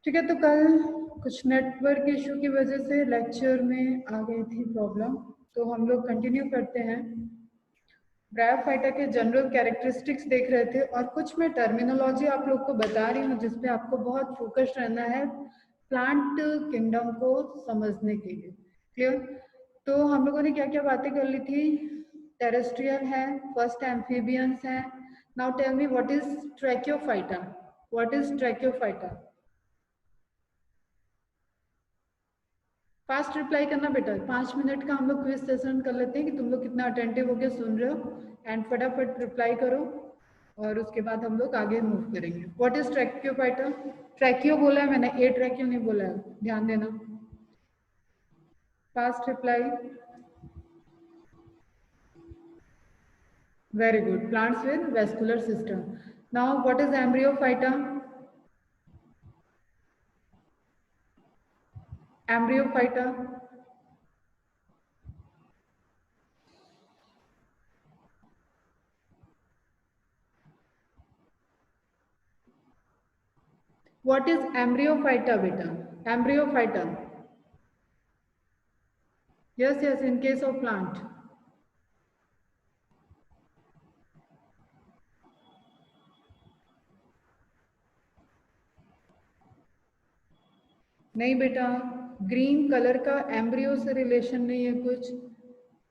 ठीक है, तो कल कुछ नेटवर्क इशू की वजह से लेक्चर में आ गई थी प्रॉब्लम, तो हम लोग कंटिन्यू करते हैं। ब्रायोफाइटा के जनरल कैरेक्टरिस्टिक्स देख रहे थे और कुछ मैं टर्मिनोलॉजी आप लोग को बता रही हूँ जिसपे आपको बहुत फोकस रहना है प्लांट किंगडम को समझने के लिए। क्लियर? तो हम लोगों ने क्या क्या बातें कर ली थी। टेरेस्ट्रियल है, फर्स्ट एम्फीबियंस है। Now tell me what is tracheophyta. What is tracheophyta? Fast reply करना बेटा। 5 मिनट का हम लोग क्विज सेशन कर लेते हैं कि तुम लोग कितना अटेंटिव होकर सुन रहे हो, एंड फटाफट रिप्लाई करो और उसके बाद हम लोग आगे मूव करेंगे। What is ट्रैकियोफाइटा? ट्रैकियो बोला है मैंने, ए ट्रैकियो नहीं बोला है, ध्यान देना। Fast reply. Very good. Plants with vascular system. Now what is embryophyta? Embryophyta. What is embryophyta beta? Embryophyta. Yes, yes, in case of plant. नहीं बेटा, ग्रीन कलर का एम्ब्रियो से रिलेशन नहीं है कुछ।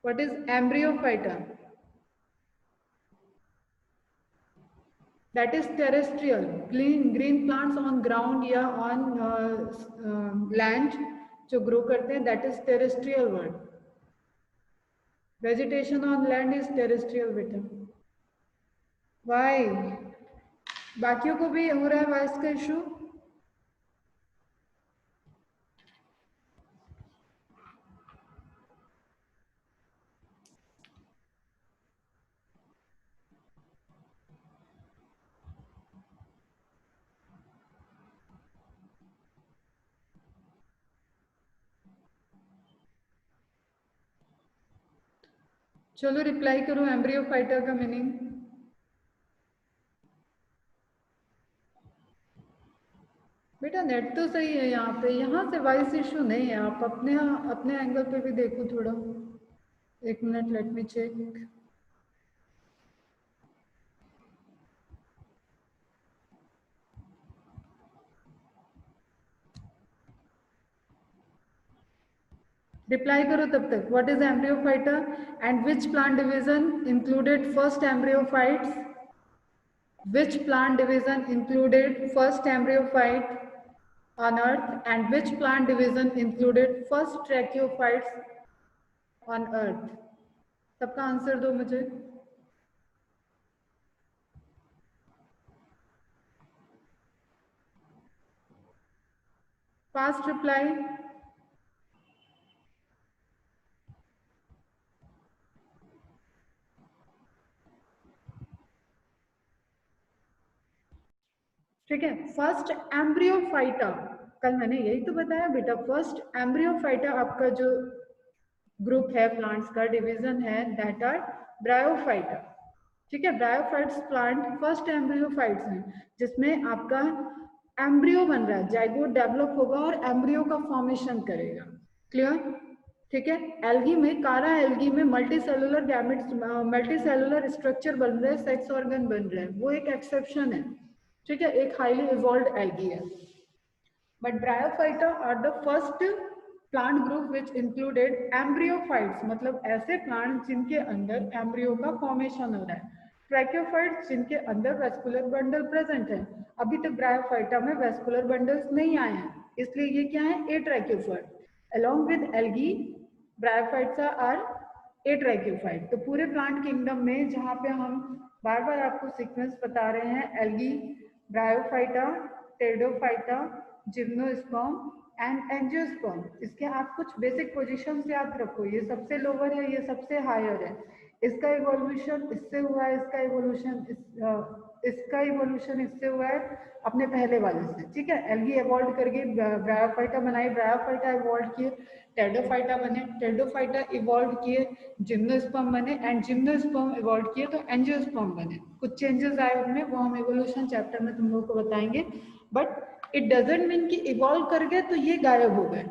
What is embryophyta? That is terrestrial. Green plants on ground या on land जो grow करते हैं, that is terrestrial word. Vegetation on land is terrestrial बेटा। वाई? बाकियों को भी हो रहा है वॉइस का इशू? चलो रिप्लाई करो एम्ब्रियोफाइटा का मीनिंग। बेटा नेट तो सही है यहाँ पे, यहाँ से वॉइस इशू नहीं है। आप अपने एंगल पे भी देखो थोड़ा। एक minute, let me check. Reply करो तब तक। What is embryophyta and which plant division included first embryophytes? Which plant division included first embryophyte on earth, and which plant division included first tracheophytes on earth? सबका answer दो मुझे। Fast reply. ठीक है, first Embryophyta. कल मैंने यही तो बताया बेटा, फर्स्ट एम्ब्रियोफाइटा आपका जो ग्रुप है प्लांट्स का, डिवीजन है, दैट आर ब्रायोफाइटा। ठीक है, ब्रायोफाइट्स प्लांट फर्स्ट एम्ब्रियोफाइट्स हैं जिसमें आपका एम्ब्रियो बन रहा है, जाइगोट डेवलप होगा और एम्ब्रियो का फॉर्मेशन करेगा। क्लियर? ठीक है, एल्गी में, कारा एल्गी में multi cellular gametes, multi cellular structure बन रहे हैं, सेक्स ऑर्गन बन रहे हैं, वो एक एक्सेप्शन है। ठीक है, एक हाईली इवॉल्व्ड एल्गी है। But Bryophyta are the first plant group which included embryophytes, मतलब ऐसे प्लांट जिनके अंदर एम्ब्रियो का फॉर्मेशन हो रहा है। ट्रैकियोफाइट्स जिनके अंदर वेस्कुलर बंडल प्रेजेंट है। अभी तक ब्रायोफाइटा में वेस्कुलर बंडल्स नहीं आए हैं, इसलिए ये क्या है? Atracheophyte. Along with algae, bryophytes are atracheophyte. तो पूरे प्लांट किंगडम में जहाँ पे हम बार बार आपको सीक्वेंस बता रहे हैं, algae, bryophyta, pteridophyta, gymnosperm and angiosperm, इसके आप कुछ बेसिक पोजीशंस याद रखो। ये सबसे लोअर है, ये सबसे हायर है। इसका इवोल्यूशन इससे हुआ है, इसका इवोल्यूशन इससे हुआ है अपने पहले वाले से। ठीक है, एल्गी इवॉल्व करके ब्रायोफाइटा बनाई, ब्रायोफाइटा इवॉल्व किए, टेरिडोफाइटा बने, टेरिडोफाइटा इवॉल्व किए, जिम्नोस्पर्म बने, एंड जिम्नोस्पर्म इवॉल्व किए तो एंजियोस्पर्म बने। कुछ चेंजेस आए उनमें, वो हम इवोल्यूशन चैप्टर में तुम लोगों को बताएंगे। बट इट डजंट मीन कि इवॉल्व कर गए तो ये गायब हो गए।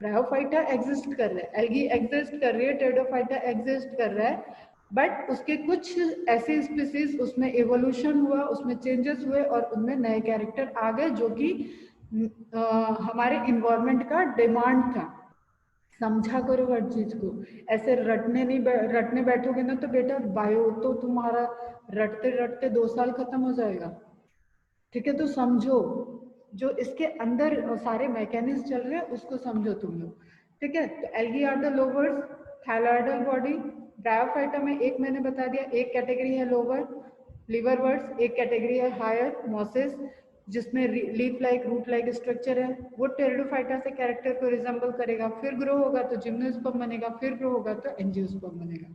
ब्रायोफाइटा एग्जिस्ट कर रहा है, एल्गी एग्जिस्ट कर रही है, टेरिडोफाइटा एग्जिस्ट कर रहा है, बट उसके कुछ ऐसे स्पीसीज उसमें एवोल्यूशन हुआ, उसमें चेंजेस हुए और उनमें नए कैरेक्टर आ गए जो कि हमारे इन्वायरमेंट का डिमांड था। समझा करो हर चीज को, ऐसे रटने बैठोगे ना तो बेटा बायो तो तुम्हारा रटते रटते 2 साल खत्म हो जाएगा। ठीक है, तो समझो जो इसके अंदर सारे मैकेनिज्म चल रहे हैं उसको समझो तुम लोग। ठीक है, तो algae are the lowers, thalloidal body. Bryophyta में एक मैंने बता दिया, एक कैटेगरी है लोवर लिवरवर्ड्स, एक कैटेगरी है हायर मोसेस जिसमें leaf like root like structure है, वो टेरिडोफाइटा से कैरेक्टर को रिजेंबल करेगा, फिर ग्रो होगा तो जिम्नोस्पर्म बनेगा, फिर ग्रो होगा तो एंजियोस्पर्म बनेगा।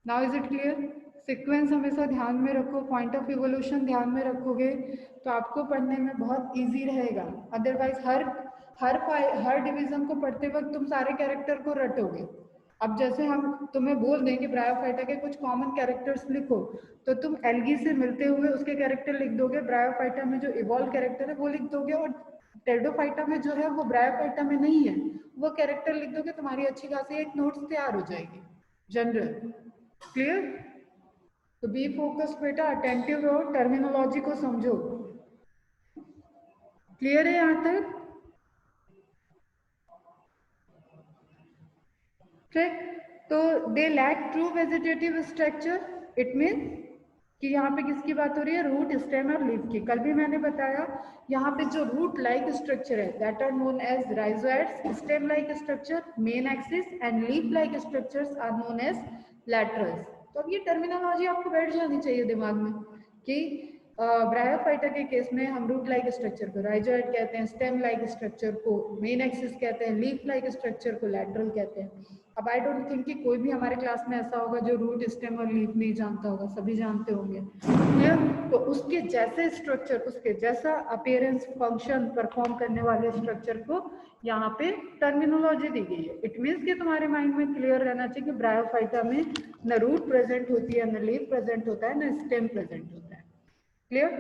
Now is it clear? Sequence हमेशा ध्यान में रखो, पॉइंट ऑफ इवोल्यूशन ध्यान में रखोगे तो आपको पढ़ने में बहुत इजी रहेगा। अदरवाइज हर डिवीजन को पढ़ते वक्त तुम सारे कैरेक्टर को रटोगे। अब जैसे हम तुम्हें बोल दें कि ब्रायोफाइटा के कुछ कॉमन कैरेक्टर्स लिखो, तो तुम एल्गी से मिलते हुए उसके कैरेक्टर लिख दोगे, ब्रायोफाइटा में जो इवॉल्व कैरेक्टर है वो लिख दोगे, और टेरिडोफाइटा में जो है वो ब्रायोफाइटा में नहीं है वो कैरेक्टर लिख दोगे, तुम्हारी अच्छी खासी एक नोट्स तैयार हो जाएगी जनरल। क्लियर? तो बी फोकस बेटा, अटेंटिव रहो, टर्मिनोलॉजी को समझो। क्लियर है यहां तक? ठीक, तो they lack true vegetative structure, it mean कि यहाँ पे किसकी बात हो रही है? रूट, स्टेम और लीफ की। कल भी मैंने बताया यहाँ पे जो रूट लाइक स्ट्रक्चर है that are known as rhizoids, stem like structure main axis and leaf like structures are known as laterals. तो अब ये टर्मिनोलॉजी आपको बैठ जानी चाहिए दिमाग में कि ब्रायोफाइटा के केस में हम रूट लाइक स्ट्रक्चर को राइजोइड कहते हैं, स्टेम लाइक स्ट्रक्चर को मेन एक्सिस कहते हैं, लीफ लाइक स्ट्रक्चर को लैटरल कहते हैं। अब आई डोंट थिंक कि कोई भी हमारे क्लास में ऐसा होगा जो रूट, स्टेम और लीफ नहीं जानता होगा, सभी जानते होंगे। तो उसके जैसे स्ट्रक्चर, उसके जैसा अपीयरेंस, फंक्शन परफॉर्म करने वाले स्ट्रक्चर को यहाँ पे टर्मिनोलॉजी दी गई है। इट मीन्स कि तुम्हारे माइंड में क्लियर रहना चाहिए कि ब्रायोफाइटा में न रूट प्रेजेंट होती है, न लीफ प्रेजेंट होता है, न स्टेम प्रेजेंट होता है। क्लियर?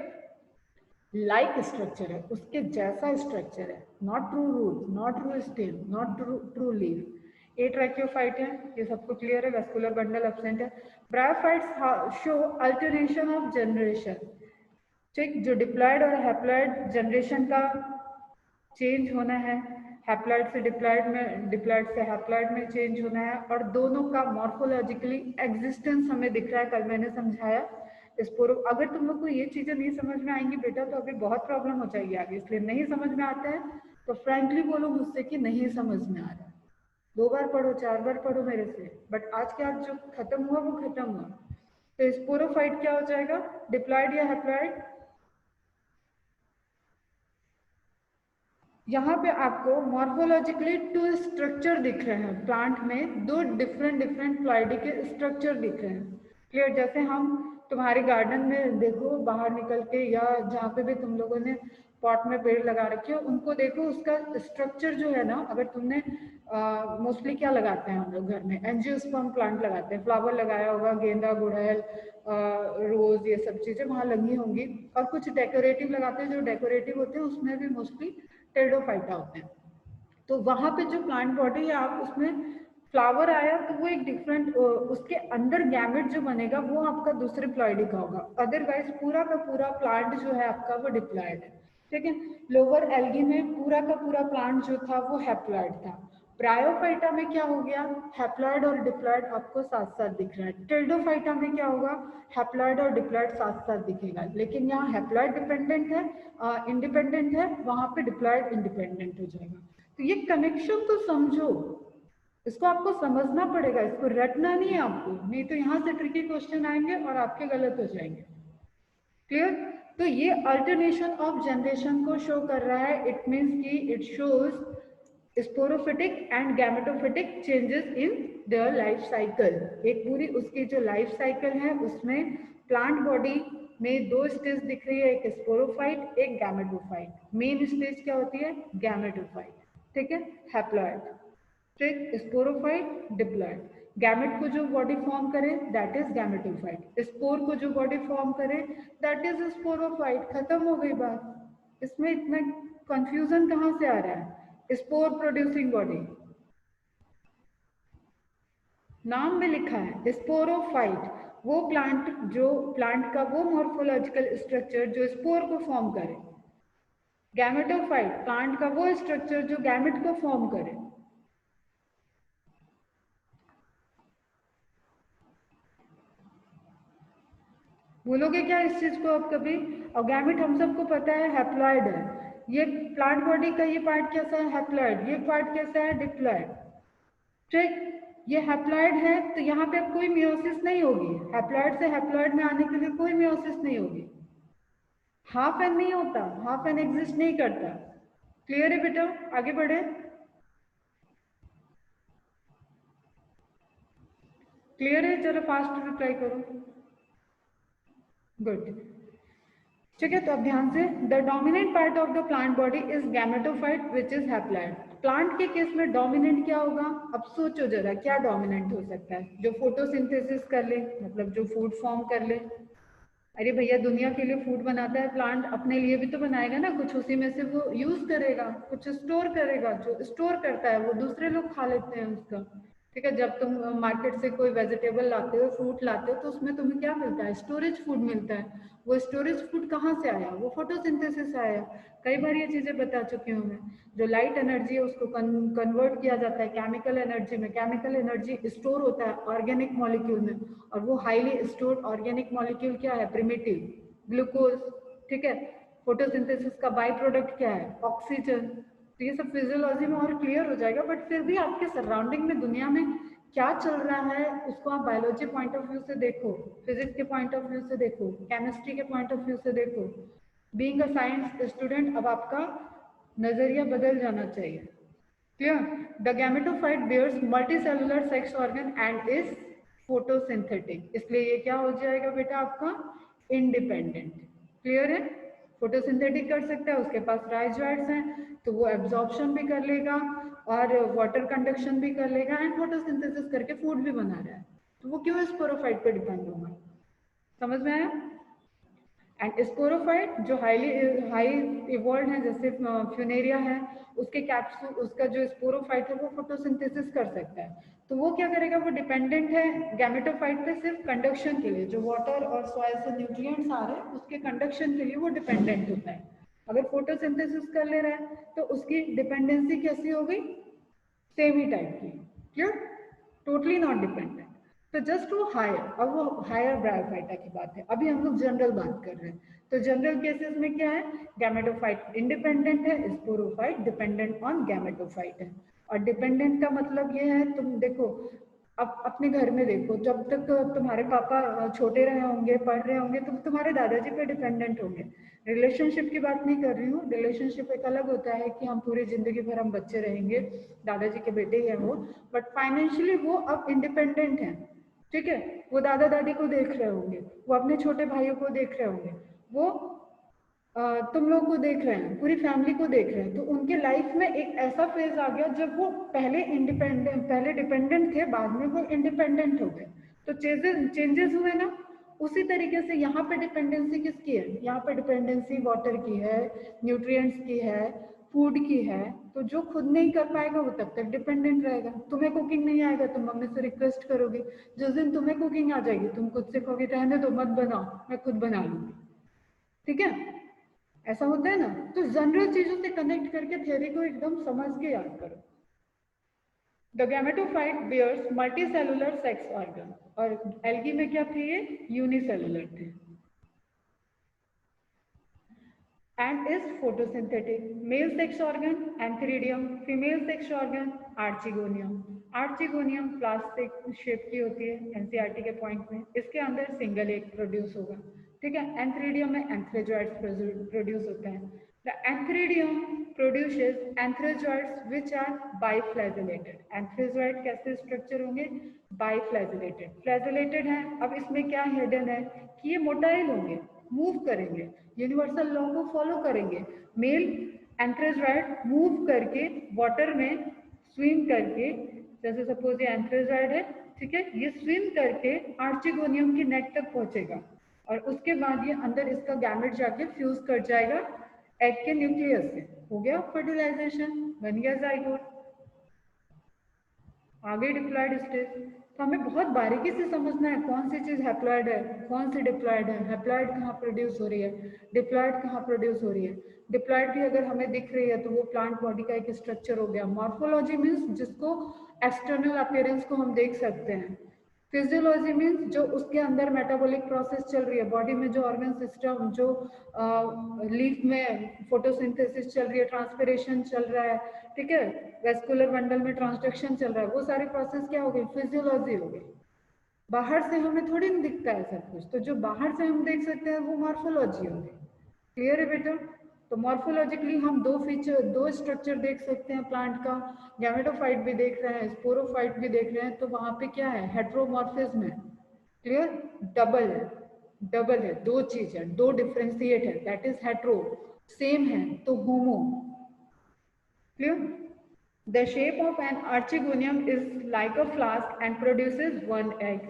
लाइक स्ट्रक्चर है, उसके जैसा स्ट्रक्चर है, not true root, not true stem, not true leaf. A tracheophyte है, ये सबको क्लियर है, वेस्कुलर बंडल एब्सेंट है। Bryophytes show alternation of generation. ठीक, जो डिप्लॉयड और हैप्लॉयड जनरेशन का चेंज होना है, हैप्लॉयड से डिप्लॉयड में, डिप्लॉयड से हैप्लॉयड में चेंज होना है, और दोनों का मॉर्फोलॉजिकली एग्जिस्टेंस हमें दिख रहा है। कल मैंने समझाया स्पोरो। अगर तुम लोग को ये चीजें नहीं समझ में आएंगी बेटा तो अभी बहुत प्रॉब्लम हो जाएगी आगे, इसलिए नहीं समझ में आता है तो फ्रैंकली बोलो मुझसे कि नहीं समझ में आ रहा है। 2 बार पढ़ो, 4 बार पढ़ो मेरे से, बट आज के आज जो खत्म हुआ वो खत्म हुआ। तो स्पोरोफाइट क्या हो जाएगा? डिप्लॉयड या हैप्लॉयड? यहाँ पे आपको मॉर्फोलॉजिकली 2 स्ट्रक्चर दिख रहे हैं प्लांट में, 2 डिफरेंट प्लाइडी के स्ट्रक्चर दिख रहे हैं। क्लियर? जैसे हम तुम्हारे गार्डन में देखो बाहर निकल के, या जहाँ पे भी तुम लोगों ने पॉट में पेड़ लगा रखे हो उनको देखो, उसका स्ट्रक्चर जो है ना, अगर तुमने मोस्टली क्या लगाते हैं हम लोग घर में? एंजियोस्पर्म प्लांट लगाते हैं, फ्लावर लगाया होगा, गेंदा, गुड़हल, रोज, ये सब चीजें वहां लगी होंगी, और कुछ डेकोरेटिव लगाते हैं, जो डेकोरेटिव होते हैं उसमें भी मोस्टली टेरिडोफाइटा होते हैं। तो वहां पे जो प्लांट बॉडी है, आप उसमें फ्लावर आया तो वो एक डिफरेंट, उसके अंदर गैमेट जो बनेगा वो आपका दूसरे प्लॉइडी का होगा, अदरवाइज पूरा का पूरा प्लांट जो है आपका वो डिप्लॉयड है। ठीक है, लोअर एल्गी में पूरा का पूरा प्लांट जो था वो हैप्लॉयड था। ब्रायोफाइटा में क्या हो गया? हैप्लॉयड और डिप्लॉयड आपको साथ साथ दिख रहा है। टेरिडोफाइटा में क्या होगा? हैप्लॉयड और डिप्लॉयड साथ साथ दिखेगा, लेकिन यहाँ हैप्लॉयड डिपेंडेंट है, इंडिपेंडेंट है, वहां पे डिप्लॉयड इंडिपेंडेंट हो जाएगा। तो ये कनेक्शन तो समझो, इसको आपको समझना पड़ेगा, इसको रटना नहीं है आपको, नहीं तो यहाँ से ट्रिकी क्वेश्चन आएंगे और आपके गलत हो जाएंगे। क्लियर? तो ये अल्टरनेशन ऑफ जनरेशन को शो कर रहा है। इट मीन्स कि it shows sporophytic and gametophytic changes in their life cycle. एक पूरी उसकी जो लाइफ साइकिल है उसमें प्लांट बॉडी में 2 स्टेज दिख रही है, एक स्पोरोफाइट, एक गैमेटोफाइट। मेन स्टेज क्या होती है? गैमेटोफाइट। ठीक है, हैप्लॉयड। ठीक, स्पोरोफाइट, डिप्लॉयड। गैमेट को जो बॉडी फॉर्म करे दैट इज गैमेटोफाइट, स्पोर को जो बॉडी फॉर्म करे दैट इज स्पोरोफाइट। खत्म हो गई बात। इसमें इतना कंफ्यूजन कहाँ से आ रहा है? स्पोर प्रोड्यूसिंग बॉडी, नाम में लिखा है स्पोरोफाइट, वो प्लांट का वो मॉर्फोलॉजिकल स्ट्रक्चर जो स्पोर को फॉर्म करे। गैमेटोफाइट, प्लांट का वो स्ट्रक्चर जो गैमेट को फॉर्म करे। भूलोगे क्या इस चीज को अब कभी? और गैमेट हम सबको पता है हैप्लॉइड है। ये प्लांट बॉडी का ये पार्ट कैसा है? हैप्लॉइड। ये पार्ट कैसा है? डिप्लॉइड। ठीक, ये हैप्लॉइड है तो यहाँ पे अब कोई मियोसिस नहीं होगी। हैप्लॉइड से हैप्लॉइड में आने के लिए कोई मियोसिस नहीं होगी। हाफ एन नहीं होता, हाफ एन एग्जिस्ट नहीं करता। क्लियर है बेटा? आगे बढ़े। क्लियर है? जरा फास्ट रिप्लाई करो। गुड। ठीक है, तो अब ध्यान से, the dominant part of the plant body is gametophyte which is haploid. Plant के केस में डोमिनेंट क्या होगा? अब सोचो जरा, क्या डोमिनेंट हो सकता है? जो फोटोसिंथेसिस कर ले, मतलब जो फूड फॉर्म कर ले। अरे भैया, दुनिया के लिए फूड बनाता है प्लांट, अपने लिए भी तो बनाएगा ना कुछ, उसी में से वो यूज करेगा, कुछ स्टोर करेगा। जो स्टोर करता है वो दूसरे लोग खा लेते हैं उसका। ठीक है, जब तुम मार्केट से कोई वेजिटेबल लाते हो, फ्रूट लाते हो, तो उसमें तुम्हें क्या मिलता है? स्टोरेज फूड मिलता है। वो स्टोरेज फूड कहाँ से आया? वो फोटोसिंथेसिस से आया। कई बार ये चीजें बता चुकी हूँ मैं। जो लाइट एनर्जी है उसको कन्वर्ट किया जाता है केमिकल एनर्जी में। केमिकल एनर्जी स्टोर होता है ऑर्गेनिक मॉलिक्यूल में, और वो हाईली स्टोर्ड ऑर्गेनिक मॉलिक्यूल क्या है? Primitive glucose. ठीक है, फोटोसिंथेसिस का बाई प्रोडक्ट क्या है? ऑक्सीजन। तो ये सब फिजियोलॉजी में और क्लियर हो जाएगा, बट फिर भी आपके सराउंडिंग में दुनिया में क्या चल रहा है उसको आप बायोलॉजी पॉइंट ऑफ व्यू से देखो, फिजिक्स के पॉइंट ऑफ व्यू से देखो, केमिस्ट्री के पॉइंट ऑफ व्यू से देखो। बीइंग अ साइंस स्टूडेंट अब आपका नजरिया बदल जाना चाहिए। Clear? The gametophyte bears multicellular sex organ and is photosynthetic, इसलिए ये क्या हो जाएगा बेटा आपका? इंडिपेंडेंट। क्लियर है? फोटोसिंथेटिक कर सकता है, उसके पास राइजोइड्स हैं तो वो एब्जॉर्प्शन भी कर लेगा और वाटर कंडक्शन भी कर लेगा एंड फोटोसिंथेसिस करके फूड भी बना रहा है। तो वो क्यों स्पोरोफाइट पे डिपेंड होगा? समझ में आया? एंड स्पोरोफाइट जो हाई इवॉल्व है, जैसे फ्यूनेरिया है, उसके कैप्सूल, उसका जो स्पोरोफाइट है वो फोटोसिंथेसिस कर सकता है। तो वो क्या करेगा? वो डिपेंडेंट है गैमेटोफाइट पे सिर्फ कंडक्शन के लिए। जो वाटर और सॉइल से न्यूट्रिएंट्स आ रहे हैं उसके कंडक्शन के लिए वो डिपेंडेंट होता है। अगर फोटोसिंथेसिस कर ले रहा है तो उसकी डिपेंडेंसी कैसी हो गई? सेम ही टाइप की। क्लियर? Totally not dependent. तो जस्ट वो हायर, अब वो हायर ब्रायोफाइटा की बात है, अभी हम लोग जनरल बात कर रहे हैं। तो जनरल केसेस में क्या है? गैमेटोफाइट इंडिपेंडेंट है, स्पोरोफाइट डिपेंडेंट ऑन गैमेटोफाइट है। और डिपेंडेंट का मतलब ये है, तुम देखो अब अपने घर में देखो, जब तक तुम्हारे पापा छोटे रहे होंगे, पढ़ रहे होंगे, तो तुम्हारे दादाजी पे डिपेंडेंट होंगे। रिलेशनशिप की बात नहीं कर रही हूँ, रिलेशनशिप एक अलग होता है कि हम पूरी जिंदगी भर हम बच्चे रहेंगे, दादाजी के बेटे ही हैं वो, बट फाइनेंशियली वो अब इंडिपेंडेंट हैं। ठीक है, वो दादा दादी को देख रहे होंगे, वो अपने छोटे भाइयों को देख रहे होंगे, वो तुम लोग को देख रहे हैं, पूरी फैमिली को देख रहे हैं। तो उनके लाइफ में एक ऐसा फेज आ गया जब वो पहले डिपेंडेंट थे, बाद में वो इंडिपेंडेंट हो गए। तो चेंजेस हुए ना। उसी तरीके से यहाँ पे डिपेंडेंसी किसकी है? यहाँ पे डिपेंडेंसी वाटर की है, न्यूट्रिएंट्स की है, फूड की है। तो जो खुद नहीं कर पाएगा वो तब तक डिपेंडेंट रहेगा। तुम्हें कुकिंग नहीं आएगा, तुम मम्मी से रिक्वेस्ट करोगे। जिस दिन तुम्हें कुकिंग आ जाएगी तुम खुद से कहोगे रहने दो, मत बनाओ, मैं खुद बना लूंगी। ठीक है, ऐसा होता है ना। तो जनरल चीजों से कनेक्ट करके थ्योरी को एकदम समझ के याद करो। The gametophyte bears multicellular sex organ, और एल्गी में क्या थे? ये यूनिसेलुलर थे। and is photosynthetic. Male sex organ antheridium, female sex organ archegonium. Archegonium plastic shape की होती है, एनसीईआरटी के पॉइंट में। इसके अंदर सिंगल एग प्रोड्यूस होगा। ठीक है, एंथ्रीडियम में एंथ्रेजॉइड्स प्रोड्यूस होते हैं। The antheridium produces antherozoids which are biflagellated. Antherozoid कैसे स्ट्रक्चर होंगे? बाइफ्लैजिलेटेड। फ्लैजिलेटेड है, अब इसमें क्या हिडन है कि ये मोटाइल होंगे, मूव करेंगे, यूनिवर्सल लॉ को फॉलो करेंगे। मेल एंथ्रेजॉइड मूव करके वाटर में स्विम करके, जैसे सपोज ये एंथ्रेजॉइड है, ठीक है, ये स्विम करके आर्चिगोनियम की नेक तक पहुंचेगा और उसके बाद ये अंदर इसका गैमेट जाके फ्यूज कर जाएगा एग के न्यूक्लियस से, हो गया फर्टिलाइजेशन, बन गया जाइगोट, आगे डिप्लॉयड स्टेज। तो हमें बहुत बारीकी से समझना है कौन सी चीज हैप्लॉयड है, कौन सी डिप्लॉयड है, हैप्लॉयड कहाँ प्रोड्यूस हो रही है, डिप्लॉयड कहाँ प्रोड्यूस हो रही है। डिप्लॉयड भी अगर हमें दिख रही है तो वो प्लांट बॉडी का एक स्ट्रक्चर हो गया। मॉर्फोलॉजी मीन्स जिसको एक्सटर्नल अपीयरेंस को हम देख सकते हैं। फिजियोलॉजी मीन्स जो उसके अंदर मेटाबॉलिक प्रोसेस चल रही है, बॉडी में जो ऑर्गन सिस्टम, जो लीफ में फोटोसिंथेसिस चल रही है, ट्रांसपिरेशन चल रहा है, ठीक है, वेस्कुलर बंडल में ट्रांसडक्शन चल रहा है, वो सारी प्रोसेस क्या हो गई, फिजियोलॉजी हो गई। बाहर से हमें थोड़ी नहीं दिखता है सब कुछ, तो जो बाहर से हम देख सकते हैं वो मॉर्फोलॉजी हो गई। क्लियर है बेटा? तो मॉर्फोलॉजिकली हम दो फीचर, दो स्ट्रक्चर देख सकते हैं प्लांट का, गैमेटोफाइट भी देख रहे हैं, स्पोरोफाइट भी देख रहे हैं, तो वहां पे क्या है, हेट्रोमॉर्फिज्म है। क्लियर? डबल है, डबल है, दो चीज है, दो डिफ्रेंशिएट है, दैट इज हेट्रो। सेम है तो होमो। Clear? The shape of an archegonium is like a flask and produces one egg.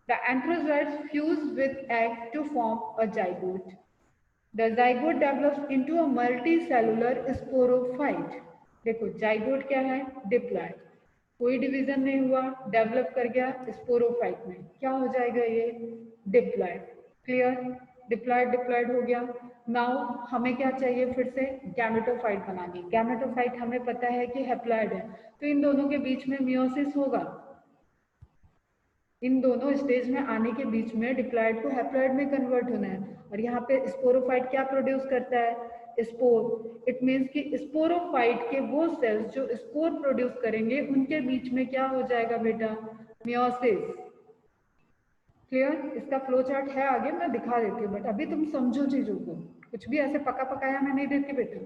The anthrozoids fuse with egg to form a zygote. The zygote develops into a multicellular sporophyte. देखो zygote क्या है, diploid, कोई division नहीं हुआ, develop कर गया sporophyte में, क्या हो जाएगा ये, डिप्लॉयड। क्लियर? डिप्लॉयड डिप्लॉयड हो गया। नाउ हमें क्या चाहिए, फिर से गैमेटोफाइट बनानी। गैमेटोफाइट हमें पता है कि हैप्लॉयड है, तो इन दोनों के बीच में मियोसिस होगा। इन दोनों स्टेज में आने के बीच में डिप्लॉयड को हैप्लॉयड में कन्वर्ट होना है। और यहाँ पे स्पोरोफाइट क्या प्रोड्यूस करता है, स्पोर। इट मीन्स कि स्पोरोफाइट के वो सेल्स जो स्पोर प्रोड्यूस करेंगे उनके बीच में क्या हो जाएगा बेटा, मियोसिस। क्लियर? इसका फ्लो चार्ट है आगे, मैं दिखा देती हूँ, बट अभी तुम समझो चीजों को, कुछ भी ऐसे पका पकाया मैं नहीं देती बेटा,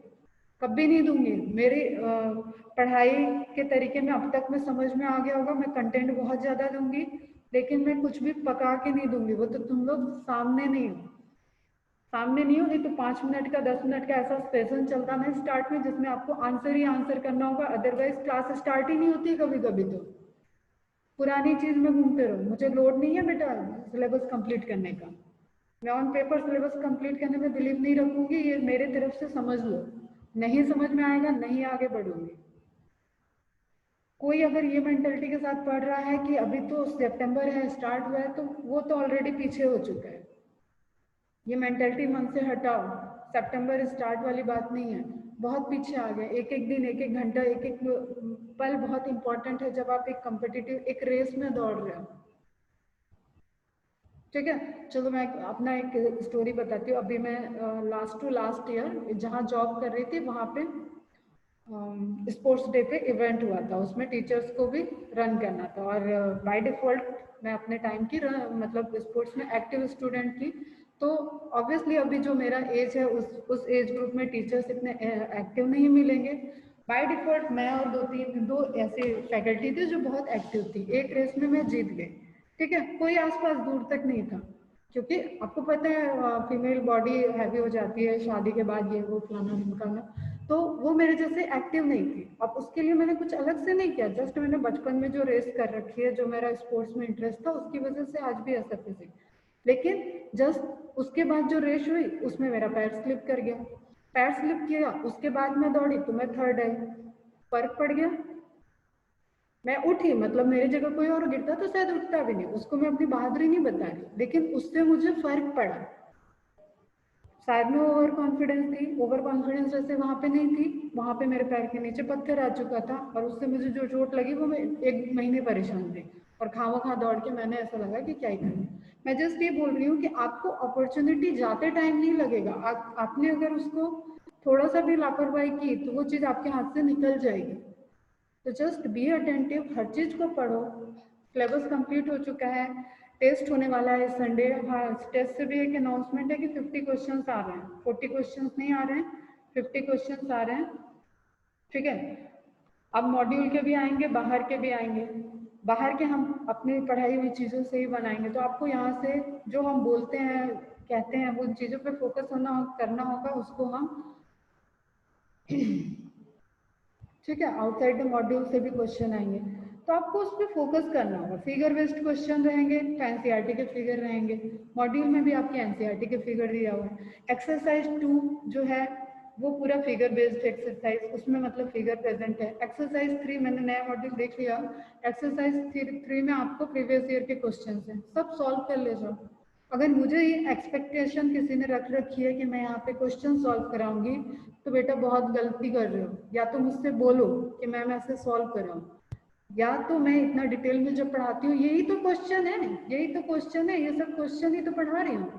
कभी नहीं दूंगी। मेरी पढ़ाई के तरीके में अब तक में समझ में आ गया होगा, मैं कंटेंट बहुत ज्यादा दूंगी, लेकिन मैं कुछ भी पका के नहीं दूंगी। वो तो तुम लोग सामने नहीं हो, सामने नहीं हो, नहीं तो 5 मिनट का 10 मिनट का ऐसा सेशन चलता है स्टार्ट में जिसमें आपको आंसर ही आंसर करना होगा, अदरवाइज क्लास स्टार्ट ही नहीं होती कभी कभी। तो पुरानी चीज में घूमते रहो, मुझे लोड नहीं है बेटा सिलेबस कंप्लीट करने का, मैं ऑन पेपर सिलेबस कंप्लीट करने में बिलीव नहीं रखूंगी, ये मेरे तरफ से समझ लो। नहीं समझ में आएगा, नहीं आगे बढ़ूंगी। कोई अगर ये मेंटेलिटी के साथ पढ़ रहा है कि अभी तो सितंबर है, स्टार्ट हुआ है, तो वो तो ऑलरेडी पीछे हो चुका है। ये मेंटेलिटी मन से हटाओ, सितंबर स्टार्ट वाली बात नहीं है, बहुत पीछे आ गए। एक एक दिन, एक एक घंटा, एक एक पल बहुत इंपॉर्टेंट है जब आप एक कॉम्पिटिटिव एक रेस में दौड़ रहे हो। ठीक है, चलो मैं अपना एक स्टोरी बताती हूँ। अभी मैं लास्ट टू लास्ट ईयर जहाँ जॉब कर रही थी वहाँ पे स्पोर्ट्स डे पे इवेंट हुआ था, उसमें टीचर्स को भी रन करना था। और बाय डिफॉल्ट मैं अपने टाइम की मतलब स्पोर्ट्स में एक्टिव स्टूडेंट थी, तो ऑब्वियसली अभी जो मेरा एज है उस एज ग्रुप में टीचर्स इतने एक्टिव नहीं मिलेंगे। बाय डिफॉल्ट मैं और दो ऐसे फैकल्टी थे जो बहुत एक्टिव थी। एक रेस में मैं जीत गई, ठीक है, कोई आसपास दूर तक नहीं था, क्योंकि आपको पता है फीमेल बॉडी हैवी हो जाती है शादी के बाद, ये वो फलाना ढिमकाना, तो वो मेरे जैसे एक्टिव नहीं थी। अब उसके लिए मैंने कुछ अलग से नहीं किया, जस्ट मैंने बचपन में जो रेस कर रखी है, जो मेरा स्पोर्ट्स में इंटरेस्ट था, उसकी वजह से आज भी ऐसा फिजिक। लेकिन जस्ट उसके बाद जो रेस हुई उसमें मेरा पैर स्लिप कर गया, पैर स्लिप किया, उसके बाद मैं दौड़ी तो मैं थर्ड आई, फर्क पड़ गया। मैं उठी, मतलब मेरी जगह कोई और गिरता तो शायद उठता भी नहीं, उसको मैं अपनी बहादुरी नहीं बता रही, लेकिन उससे मुझे फर्क पड़ा। शायद मैं ओवर कॉन्फिडेंस थी, ओवर कॉन्फिडेंस जैसे वहां पे नहीं थी, वहां पे मेरे पैर के नीचे पत्थर आ चुका था, और उससे मुझे जो चोट लगी वो मैं 1 महीने परेशान थी, और खावा खा दौड़ के मैंने ऐसा लगा कि क्या ही करूं। मैं जस्ट ये बोल रही हूँ कि आपको अपॉर्चुनिटी जाते टाइम नहीं लगेगा, आपने अगर उसको थोड़ा सा भी लापरवाही की तो वो चीज आपके हाथ से निकल जाएगी। तो जस्ट बी अटेंटिव, हर चीज को पढ़ो। सिलेबस कंप्लीट हो चुका है, टेस्ट होने वाला है संडे। हाँ, टेस्ट से भी एक अनाउंसमेंट है कि 50 क्वेश्चंस आ रहे हैं, 40 क्वेश्चंस नहीं आ रहे हैं, 50 क्वेश्चंस आ रहे हैं। ठीक है, अब मॉड्यूल के भी आएंगे, बाहर के भी आएंगे। बाहर के हम अपनी पढ़ाई हुई चीज़ों से ही बनाएंगे, तो आपको यहाँ से जो हम बोलते हैं कहते हैं वो चीज़ों पे फोकस करना होगा, उसको हम ठीक है, आउटसाइड द मॉड्यूल से भी क्वेश्चन आएंगे, तो आपको उस पर फोकस करना होगा। फिगर बेस्ड क्वेश्चन रहेंगे तो एनसीईआरटी के फिगर रहेंगे, मॉड्यूल में भी आपके एनसीईआरटी के फिगर दिया हुआ है। एक्सरसाइज 2 जो है वो पूरा फिगर बेस्ड एक्सरसाइज, उसमें मतलब फिगर प्रेजेंट है। एक्सरसाइज 3 मैंने नया मॉड्यूल देख लिया। एक्सरसाइज 3 में आपको प्रीवियस ईयर के क्वेश्चन है, सब सॉल्व कर ले जाओ। अगर मुझे ये एक्सपेक्टेशन किसी ने रख रखी है कि मैं यहाँ पे क्वेश्चन सॉल्व कराऊंगी, तो बेटा बहुत गलती कर रहे हो। या तो मुझसे बोलो कि मैम ऐसे सॉल्व कराऊं, या तो मैं इतना डिटेल में जब पढ़ाती हूँ, यही तो क्वेश्चन है, यही तो क्वेश्चन है, ये सब क्वेश्चन ही तो पढ़ा रही हूँ।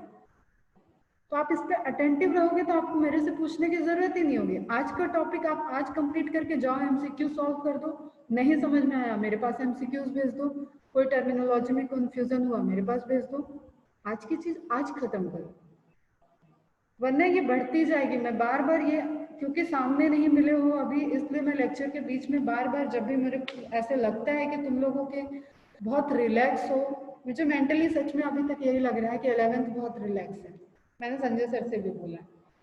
तो आप इस पर अटेंटिव रहोगे तो आपको मेरे से पूछने की जरूरत ही नहीं होगी। आज का टॉपिक आप आज कंप्लीट करके जाओ, एमसीक्यू सॉल्व कर दो। नहीं समझ में आया मेरे पास एमसीक्यूज भेज दो, कोई टर्मिनोलॉजी में कंफ्यूजन हुआ मेरे पास भेज दो। आज की चीज आज खत्म करो, वरना ये बढ़ती जाएगी। मैं बार बार ये, क्योंकि सामने नहीं मिले हो अभी, इसलिए मैं लेक्चर के बीच में बार बार जब भी मेरे ऐसे लगता है कि तुम लोगों के बहुत रिलैक्स हो, मुझे मेंटली सच में अभी तक यही लग रहा है कि 11th बहुत रिलैक्स है। मैंने संजय सर से भी बोला,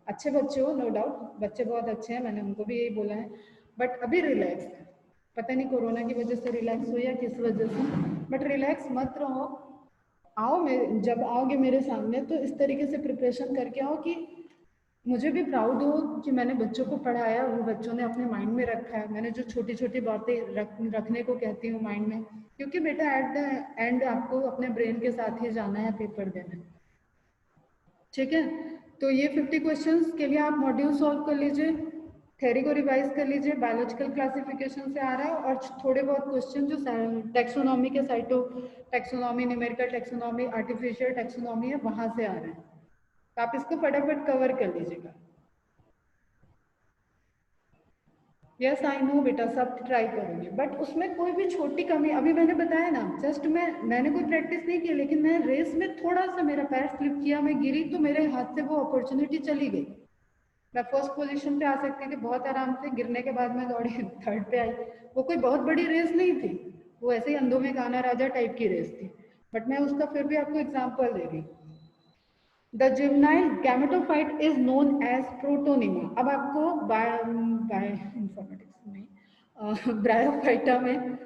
अच्छे बच्चे हो, नो डाउट बच्चे बहुत अच्छे हैं, मैंने उनको भी यही बोला है, बट अभी रिलैक्स है। पता नहीं कोरोना की वजह से रिलैक्स हो या किस वजह से, बट रिलैक्स मत रहो। आओ, मैं जब आओगे मेरे सामने तो इस तरीके से प्रिपरेशन करके आओ कि मुझे भी प्राउड हो कि मैंने बच्चों को पढ़ाया, वो बच्चों ने अपने माइंड में रखा है। मैंने जो छोटी छोटी बातें रखने को कहती हूँ माइंड में, क्योंकि बेटा एट द एंड आपको अपने ब्रेन के साथ ही जाना है पेपर देने। ठीक है, तो ये 50 क्वेश्चंस के लिए आप मॉड्यूल सॉल्व कर लीजिए, थ्योरी को रिवाइज कर लीजिए, बायोलॉजिकल क्लासिफिकेशन से आ रहा है, और थोड़े बहुत क्वेश्चन जो टेक्सोनॉमी के cytotaxonomy, numerical taxonomy, artificial taxonomy है, वहां से आ रहे हैं। तो आप इसको फटाफट कवर कर लीजिएगा। यस आई नो बेटा, सब ट्राई करूंगी, बट उसमें कोई भी छोटी कमी, अभी मैंने बताया ना, जस्ट मैंने कोई प्रैक्टिस नहीं की, लेकिन मैं रेस में थोड़ा सा मेरा पैर स्लिप किया, मैं गिरी, तो मेरे हाथ से वो अपॉर्चुनिटी चली गई। मैं फर्स्ट पोजीशन पे आ सकती थी बहुत आराम से, गिरने के बाद मैं दौड़ी थर्ड पे आई। वो कोई बहुत बड़ी रेस नहीं थी, वो ऐसे ही अंधों में गाना राजा टाइप की रेस थी, बट मैं उसका फिर भी आपको एग्जाम्पल दे रही। The juvenile gametophyte is known as protonema. अब आपको इंफॉर्मेटिक्स में ब्रायोफाइटा में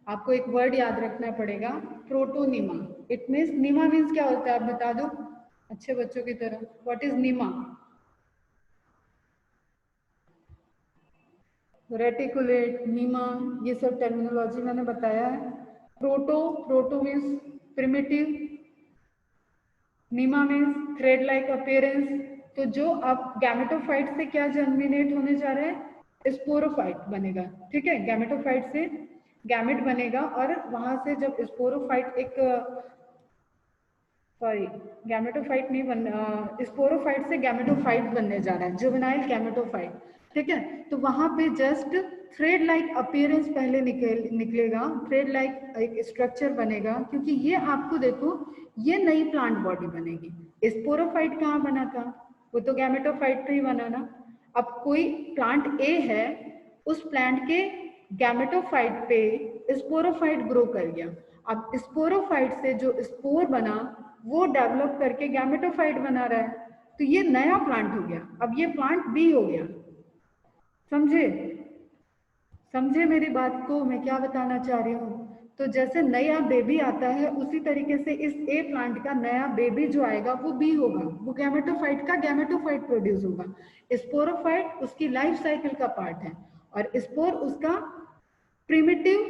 आपको एक वर्ड याद रखना पड़ेगा, protonema. It means, nema means क्या होता है आप बता दो अच्छे बच्चों की तरह, व्हाट इज नीमा? रेटिकुलेट, नीमा, ये सब टर्मिनोलॉजी मैंने बताया है। प्रोटो मीन्स प्रिमिटिव, नीमा मीन्स थ्रेड लाइक अपीयरेंस। तो जो अब गैमेटोफाइट से क्या जर्मिनेट होने जा रहा है, स्पोरोफाइट बनेगा। ठीक है, गैमेटोफाइट से गैमेट बनेगा, और वहां से जब स्पोरोफाइट एक, सॉरी गैमेटोफाइट नहीं स्पोरोफाइट से गैमेटोफाइट बनने जा रहा है, जुवेनाइल गैमेटोफाइट। ठीक है, तो वहां पे जस्ट थ्रेड लाइक अपीयरेंस पहले निकलेगा, थ्रेड लाइक एक स्ट्रक्चर बनेगा, क्योंकि ये आपको देखो, ये नई प्लांट बॉडी बनेगी। स्पोरोफाइट कहाँ बना था, वो तो गैमेटोफाइट पे ही बना ना। अब कोई प्लांट ए है, उस प्लांट के गैमेटोफाइट पे स्पोरोफाइट ग्रो कर गया। अब स्पोरोफाइट से जो स्पोर बना, वो डेवलप करके गैमेटोफाइट बना रहा है, तो ये नया प्लांट हो गया। अब ये प्लांट बी हो गया। समझे? समझे मेरी बात को, मैं क्या बताना चाह रही हूँ? तो जैसे नया बेबी आता है, उसी तरीके से इस ए प्लांट का नया बेबी जो आएगा वो बी होगा, वो गैमेटोफाइट का गैमेटोफाइट प्रोड्यूस होगा। स्पोरोफाइट उसकी लाइफ साइकिल का पार्ट है, और स्पोर उसका प्रिमिटिव,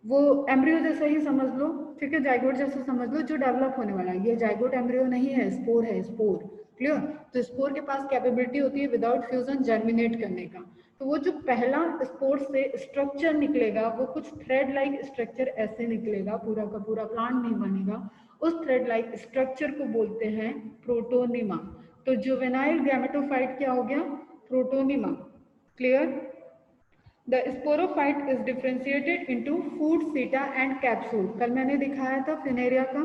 वो एम्ब्रियो जैसा ही समझ लो। ठीक है, जाइगोट जैसा समझ लो, जो डेवलप होने वाला है। ये जाइगोट एम्ब्रियो नहीं है, स्पोर है, स्पोर। क्लियर? तो स्पोर के पास कैपेबिलिटी होती है विदाउट फ्यूजन जर्मिनेट करने का। तो वो जो पहला स्पोर से स्ट्रक्चर निकलेगा, वो कुछ थ्रेड लाइक स्ट्रक्चर ऐसे निकलेगा, पूरा का पूरा प्लांट नहीं बनेगा। उस थ्रेड लाइक स्ट्रक्चर को बोलते हैं प्रोटोनिमा। तो जुवेनाइल गैमेटोफाइट क्या हो गया? Protonema. Clear? The sporophyte is differentiated into food, seta and capsule. कल मैंने दिखाया था फिनेरिया का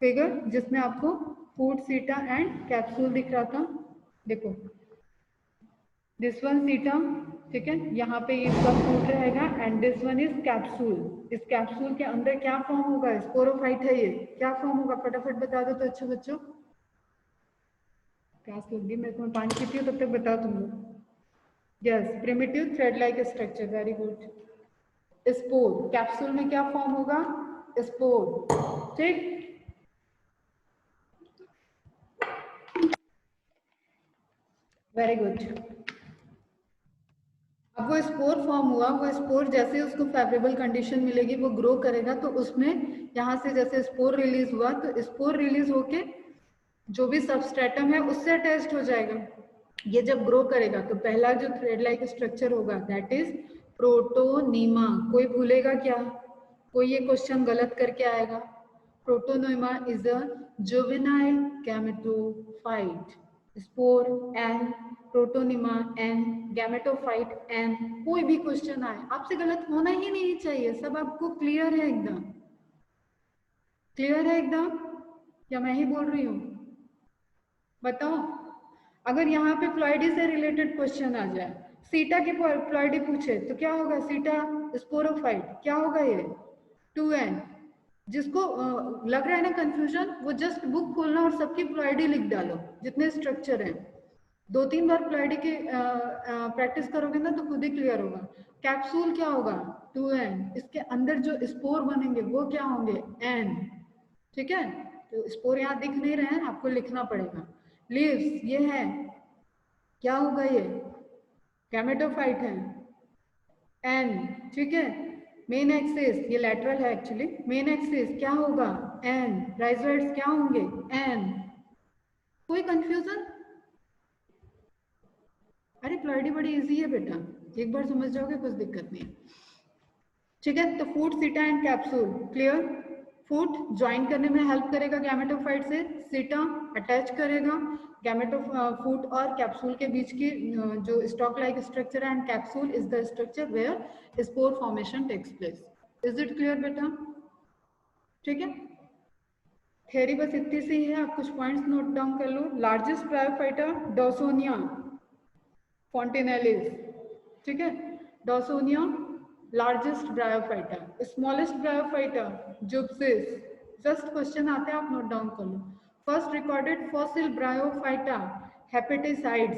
फिगर, जिसमें आपको फूड, सीटा एंड कैप्सूल दिख रहा था। देखो, दिस वन सीटा, ठीक है, यहाँ पे ये सब फूड रहेगा, and this one is capsule. इस कैप्सूल के अंदर क्या फॉर्म होगा? स्पोरोफाइट है ये, क्या फॉर्म होगा फटाफट बता दो तो अच्छे बच्चों। प्यास लग गई मेरे को, मैं पानी पीती हूँ तब तक बताओ तुम लोग। Yes, primitive thread like structure, very good. Spore, capsule में क्या फॉर्म होगा? स्पोर। ठीक, वेरी गुड। अब वो स्पोर फॉर्म हुआ, वो स्पोर जैसे उसको फेवरेबल कंडीशन मिलेगी वो ग्रो करेगा, तो उसमें यहाँ से जैसे स्पोर रिलीज हुआ तो स्पोर रिलीज होके जो भी सबस्ट्रेटम है उससे अटैच्ड हो जाएगा। ये जब ग्रो करेगा तो पहला जो थ्रेड लाइक स्ट्रक्चर होगा दैट इज प्रोटोनीमा। कोई भूलेगा क्या? कोई ये क्वेश्चन गलत करके आएगा? Protonema is a juvenile gametophyte, spore n, protonema n, gametophyte n. कोई भी क्वेश्चन आए आपसे गलत होना ही नहीं चाहिए, सब आपको क्लियर है एकदम? क्लियर है एकदम या मैं ही बोल रही हूँ? बताओ। अगर यहाँ पे फ्लॉइडी से रिलेटेड क्वेश्चन आ जाए, सीटा के फ्लॉइडी पूछे तो क्या होगा? सीटा स्पोरोफाइट, क्या होगा ये? 2n। जिसको लग रहा है ना कंफ्यूजन, वो जस्ट बुक खोलना और सबकी फ्लॉइडी लिख डालो जितने स्ट्रक्चर हैं। 2-3 बार फ्लॉइडी की प्रैक्टिस करोगे ना तो खुद ही क्लियर होगा। कैप्सूल क्या होगा? 2n। इसके अंदर जो स्पोर बनेंगे वो क्या होंगे? n। ठीक है, तो स्पोर यहाँ दिख नहीं रहे हैं, आपको लिखना पड़ेगा। लीव्स ये है, क्या होगा ये? गैमेटोफाइट है, एन। ठीक है, मेन एक्सिस ये लैटरल है एक्चुअली, मेन एक्सिस क्या होगा? एन। राइजोइड्स क्या होंगे? एन। कोई कंफ्यूजन? अरे फ्लॉइडी बड़ी इजी है बेटा, एक बार समझ जाओगे कुछ दिक्कत नहीं है। ठीक है, तो फूट, सीटा and capsule clear. Foot join करने में हेल्प करेगा गैमेटोफाइट से, सीटा अटैच करेगा गैमेटो फूट और कैप्सूल के बीच की जो स्टॉक लाइक स्ट्रक्चर है, and capsule is the structure where spore formation takes place. Is it clear बेटा? ठीक है, थ्योरी बस इतनी सी है, आप कुछ पॉइंट्स नोट डाउन कर लो। Largest bryophyta डॉसोनिया Fontinalis. ठीक है, Dawsonia largest bryophyta. Smallest bryophyta Zoopsis. Just question आते हैं, आप नोट डाउन कर लो। First recorded fossil bryophyta hepaticites.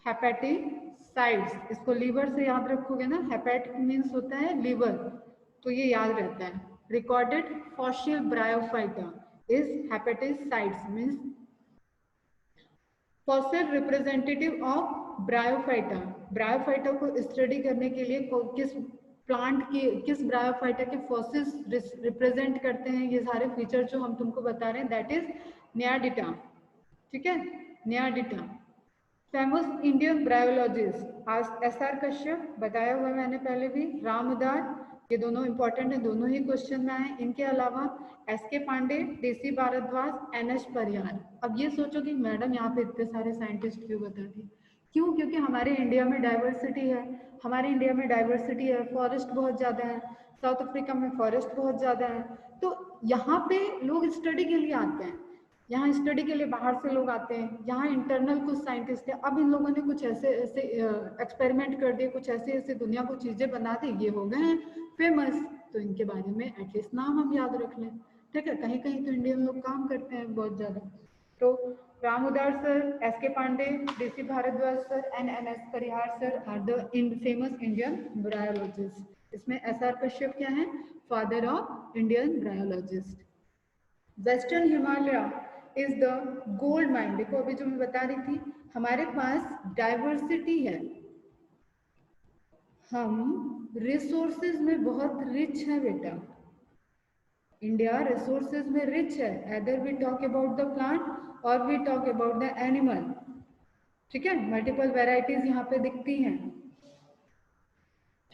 Hepaticites, इसको लीवर से याद रखोगे ना, हेपेट मीन्स होता है लीवर, तो ये याद रहता है। Recorded fossil bryophyta is hepaticites means fossil representative of bryophyta. Bryophyta को स्टडी करने के लिए किस प्लांट की, किस ब्रायोफाइटा के फॉसिल्स रिप्रेजेंट करते हैं, ये सारे फीचर जो हम तुमको बता रहे हैं दैट इज नियाडिटा। ठीक है, नियाडिटा। फेमस इंडियन ब्रायोलॉजिस्ट आज SR कश्यप, बताया हुआ मैंने पहले भी, राम उदार, ये दोनों इंपॉर्टेंट है, दोनों ही क्वेश्चन में आए। इनके अलावा SK Pande, DC Bhardwaj, NH परिहार। अब ये सोचो कि मैडम यहाँ पे इतने सारे साइंटिस्ट क्यों बता दी? क्यों? क्योंकि हमारे इंडिया में डाइवर्सिटी है, हमारे इंडिया में डाइवर्सिटी है, फॉरेस्ट बहुत ज़्यादा है, साउथ अफ्रीका में फॉरेस्ट बहुत ज़्यादा है, तो यहाँ पे लोग स्टडी के लिए आते हैं, यहाँ स्टडी के लिए बाहर से लोग आते हैं, यहाँ इंटरनल कुछ साइंटिस्ट हैं। अब इन लोगों ने कुछ ऐसे ऐसे एक्सपेरिमेंट कर दिए, कुछ ऐसे ऐसे दुनिया को चीज़ें बना दी, ये हो गए हैं फेमस, तो इनके बारे में एटलीस्ट नाम हम याद रख लें। ठीक है, कहीं कहीं तो इंडियन लोग काम करते हैं बहुत ज़्यादा। तो Ram Udar sir, SK Pande, DC Bhardwaj sir and NS Parihar sir are the famous Indian bryologist. इसमें SR कश्यप क्या है? Father of Indian bryologist. Western Himalaya is the gold mine. देखो अभी जो मैं बता रही थी, हमारे पास डाइवर्सिटी है, हम रिसोर्सेज में बहुत रिच है बेटा। इंडिया रिसोर्सेज में रिच है, either we talk about the plant और we talk about the animal. ठीक है, मल्टीपल वेराइटीज यहाँ पे दिखती हैं।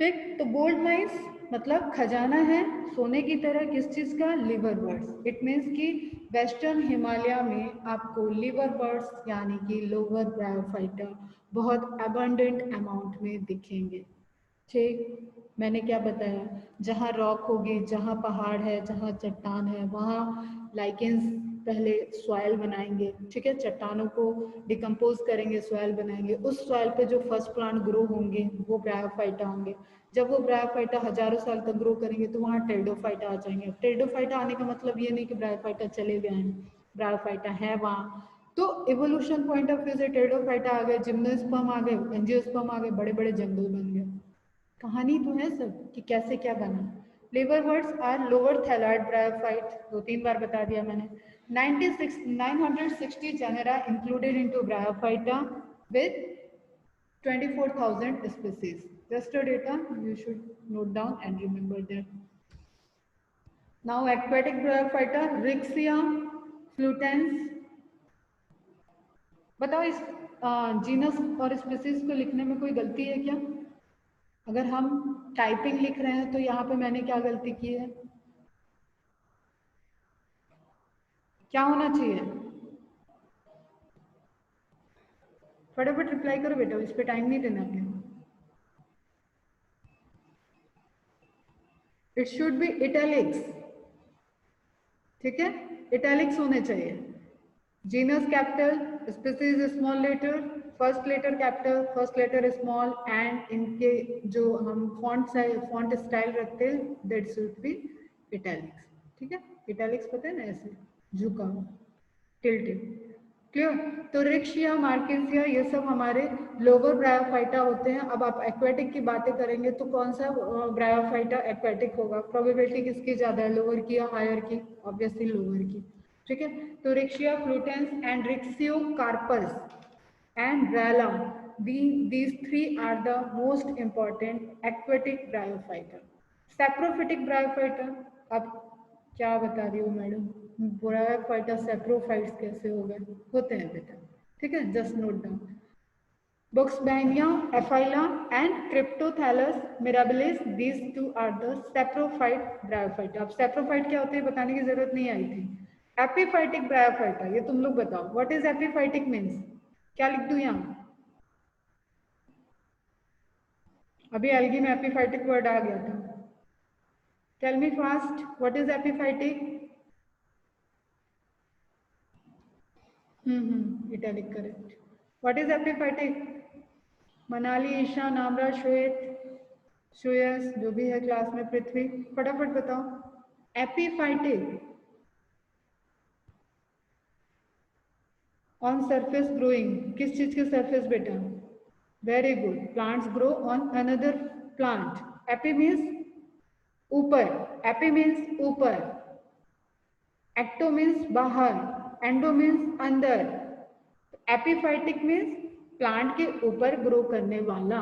ठीक, तो गोल्ड माइंस मतलब खजाना है सोने की तरह, किस चीज का? Liver birds. इट मीन्स कि वेस्टर्न हिमालय में आपको लिवर बर्ड्स यानी कि लोअर ब्रायोफाइटा बहुत अबंडेंट अमाउंट में दिखेंगे। ठीक, मैंने क्या बताया, जहाँ रॉक होगी, जहाँ पहाड़ है, जहाँ चट्टान है, वहाँ लाइकेंस पहले सॉइल बनाएंगे। ठीक है, चट्टानों को डिकम्पोज करेंगे, सॉइल बनाएंगे, उस सॉइल पे जो फर्स्ट प्लांट ग्रो होंगे वो ब्रायोफाइटा होंगे। जब वो ब्रायोफाइटा हजारों साल तक ग्रो करेंगे तो वहाँ टेरिडोफाइटा आ जाएंगे। टेरिडोफाइटा आने का मतलब ये नहीं कि ब्रायोफाइटा चले गए हैं, ब्रायोफाइटा है वहाँ। तो इवोल्यूशन पॉइंट ऑफ व्यू से टेरिडोफाइटा आ गए, जिम्नोस्पर्म आ गए, एंजियोस्पर्म आ गए, बड़े बड़े जंगल बन गए। कहानी तो है सब कि कैसे क्या बना। Liverworts are lower thalloid bryophyte, 2-3 बार बता दिया मैंने। 960 genera included into bryophyta. with 24,000 species. Just a data you should note down and remember that. Now aquatic bryophyta, Rixia flutans. बताओ इस जीनस और स्पीसीज को लिखने में कोई गलती है क्या? अगर हम टाइपिंग लिख रहे हैं तो यहाँ पे मैंने क्या गलती की है? क्या होना चाहिए? फटाफट रिप्लाई करो बेटा, इस पे टाइम नहीं देना आपने. It should be italics. ठीक है, इटैलिक्स होने चाहिए. Genus capital, species small letter, first letter capital, first letter small, and इनके जो हम फॉन्ट स्टाइल रखते हैं दैट शुड बी इटैलिक्स. ठीक है, इटैलिक्स पता है ना, ऐसे झुका टिल्टेड. क्लियर? तो रिक्शिया, मार्केसिया, ये सब हमारे लोअर ब्रायोफाइटा होते हैं. अब आप एक्वेटिक की बातें करेंगे तो कौन सा ब्रायोफाइटा एक्वेटिक होगा? प्रोबेबिलिटी किसकी ज्यादा है, लोअर की या हायर की? ऑब्वियसली लोअर की. ठीक है, तो Riccia fluitans and Ricciocarpus and Riella, these three are the most important aquatic bryophyta. Saprophytic bryophyta, अब क्या बता रही हो मैडम, ब्रायोफाइटा सैप्रोफाइट्स कैसे हो गए? होते हैं बेटा. ठीक है, just note down. Buxbaenia, Aphylla and Cryptothalus mirabilis, these two are the saprophyte bryophyta. अब saprophyte क्या होते हैं बताने की जरूरत नहीं आई थी. Epiphytic bryophyta, ये तुम लोग बताओ. What is epiphytic means? क्या लिख दूं यहाँ? अभी एल्गी में epiphytic वर्ड आ गया था. Tell me fast, what is epiphytic? Italic correct. What is epiphytic? Manali, Isha, Namra, श्वेत, श्रेयस, जो भी है क्लास में, पृथ्वी, फटाफट बताओ. एपीफाइटिक ऑन सरफेस ग्रोइंग, किस चीज के सरफेस बेटा? Very good, plants grow on another plant. AP means ऊपर, एपी मीन्स ऊपर, एक्टो मीन्स बाहर, एंडो मीन्स अंदर. एपीफाइटिक मीन्स प्लांट के ऊपर ग्रो करने वाला.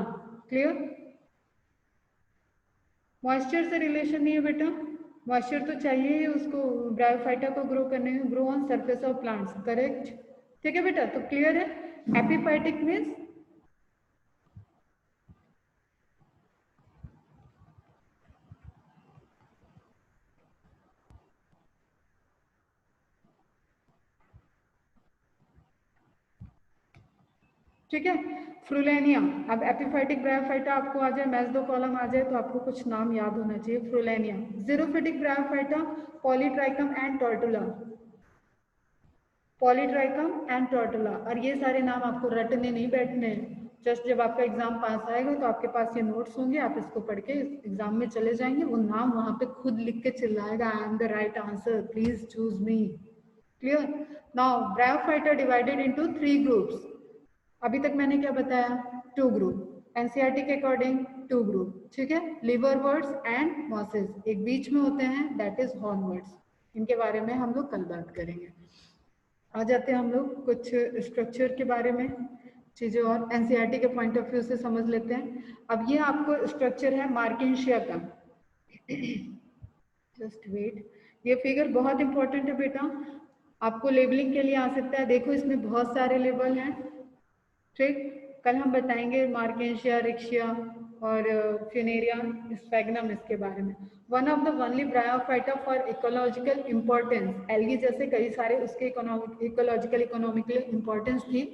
क्लियर? मॉइस्चर से रिलेशन नहीं है बेटा, मॉइस्चर तो चाहिए ही उसको ब्रायोफाइटा को ग्रो करने में. Grow on surface of plants, correct. ठीक है बेटा, तो क्लियर है. एपीफाइटिक मीन्स ठीक है. फ्रुलेनिया, अब एपीफाइटिक ब्रायोफाइटा आपको आ जाए, मैच दो कॉलम आ जाए तो आपको कुछ नाम याद होना चाहिए. Frullania, xerophytic bryophyta, Polytrichum and Tortula, Polytrichum and Tortula. और ये सारे नाम आपको रटने नहीं बैठने. जस्ट जब आपका एग्जाम पास आएगा तो आपके पास ये नोट्स होंगे, आप इसको पढ़ के एग्जाम में चले जाएंगे. वो नाम वहां पे खुद लिख के चिल्लाएगा, I am the right answer, please choose me. Clear? Now bryophyta divided into 3 groups. अभी तक मैंने क्या बताया? 2 ग्रुप. एनसीईआरटी के अकॉर्डिंग 2 ग्रुप. ठीक है, लिवर वर्ड्स एंड मॉसेस. एक बीच में होते हैं, दैट इज हॉर्न वर्ड्स. इनके बारे में हम लोग कल बात करेंगे. आ जाते हैं हम लोग कुछ स्ट्रक्चर के बारे में, चीजें और एनसीईआरटी के पॉइंट ऑफ व्यू से समझ लेते हैं. अब ये आपको स्ट्रक्चर है मार्केंशिया का. जस्ट वेट, ये फिगर बहुत इंपॉर्टेंट है बेटा, आपको लेबलिंग के लिए आ सकता है. देखो इसमें बहुत सारे लेबल हैं. ठीक, कल हम बताएंगे मार्केंशिया, रिक्शिया और फ्यूनेरिया, स्फैग्नम, इसके बारे में. One of the only bryophyta for ecological importance, algae जैसे कई सारे उसके इकोलॉजिकल इकोनॉमिकल इम्पोर्टेंस थी,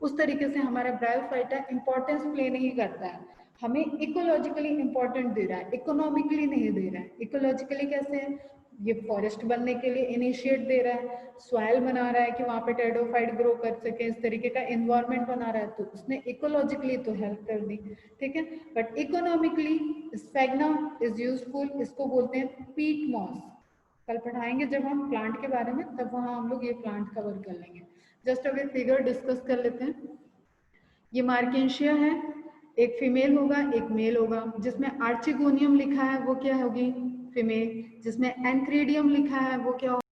उस तरीके से हमारा ब्रायोफाइटा इम्पोर्टेंस प्ले नहीं करता है. हमें इकोलॉजिकली इम्पोर्टेंट दे रहा है, इकोनॉमिकली नहीं दे रहा है. इकोलॉजिकली कैसे है? ये फॉरेस्ट बनने के लिए इनिशिएट दे रहा है, सॉइल बना रहा है कि वहां पे टेरिडोफाइट ग्रो कर सके, इस तरीके का एनवायरनमेंट बना रहा है, तो उसने इकोलॉजिकली तो हेल्प कर दी. ठीक है, but economically sphagnum is useful. इसको बोलते हैं पीट मॉस. कल पढ़ाएंगे जब हम प्लांट के बारे में, तब वहां हम लोग ये प्लांट कवर कर लेंगे. जस्ट अभी फिगर डिस्कस कर लेते हैं. ये मार्केंशिया है, एक फीमेल होगा एक मेल होगा. जिसमें आर्चिगोनियम लिखा है वो क्या होगी? फीमेल. जिसमें एंथ्रीडियम लिखा है वो क्या होगा?